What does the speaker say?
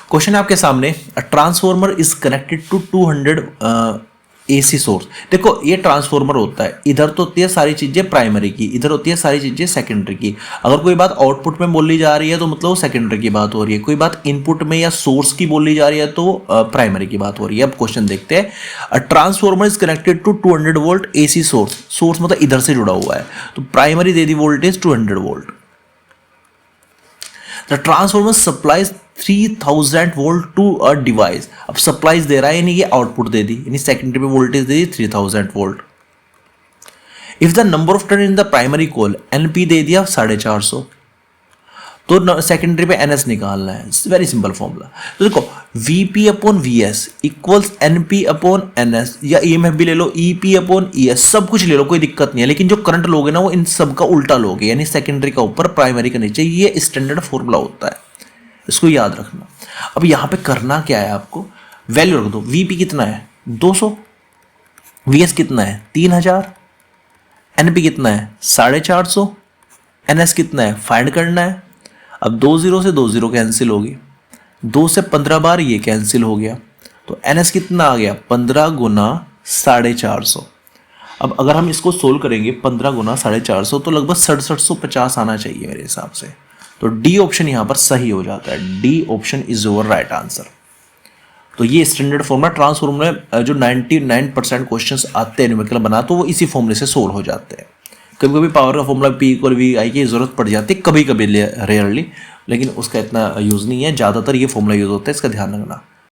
Question है आपके सामने, a transformer is connected to 200 AC source. देखो ये ट्रांसफॉर्मर होता है, इधर तो होती है सारी चीजें प्राइमरी की, इधर होती है सारी चीजें सेकेंडरी की। अगर कोई बात आउटपुट में बोली जा रही है तो मतलब वो सेकेंडरी की बात हो रही है, कोई बात इनपुट में या सोर्स की बोली जा रही है तो प्राइमरी की बात हो रही है। अब क्वेश्चन देखते हैं, a transformer is connected to 200 volt AC source. Source मतलब इधर से जुड़ा हुआ है, तो प्राइमरी दे दी voltage 200 volt. The transformer supplies 3000 volt to a device. अब सप्लाइज दे रहा है यानी कि आउटपुट दे दी, यानी सेकेंडरी पे वोल्टेज दे दी 3000 volt. If the number of turn in the primary coil, NP दे दिया 450, तो सेकेंडरी पे एनएस निकालना है। Very simple formula. तो देखो VP upon VS equals NP upon NS, या ईएमएफ भी ले लो, ईपी अपॉन ईएस, सब कुछ ले लो, कोई दिक्कत नहीं है। लेकिन जो करंट लोगे ना वो इन सब का उल्टा लोगे, यानी सेकेंडरी का ऊपर प्राइमरी का नीचे। ये स्टैंडर्ड फॉर्मूला होता है, इसको याद रखना। अब यहां पे करना क्या है आपको, वैल्यू रख दो। वीपी कितना है 200, वीएस कितना है 3000, एनपी कितना है 450, एनएस कितना है फाइंड करना है। अब 20 से 20 कैंसिल होगी, 2 से 15 बार ये कैंसिल हो गया, तो एनएस कितना आ गया 15 गुना 450। अब अगर हम इसको सोल्व करेंगे 15 गुना 450 तो लगभग 6750 आना चाहिए मेरे हिसाब से। तो डी ऑप्शन यहां पर सही हो जाता है, D option is your right answer. तो ये स्टैंडर्ड फॉर्मूला ट्रांसफॉर्मर में जो 99% क्वेश्चंस आते हैं न्यूमेरिकल बना, तो वो इसी फॉर्मूले से सोल्व हो जाते हैं। कभी कभी पावर का फॉर्मूला पी इक्वल वी आई की जरूरत पड़ जाती है, कभी कभी रेयरली, लेकिन उसका इतना यूज़ नहीं है, ज़्यादातर ये फॉर्मूला यूज़ होता है, इसका ध्यान रखना।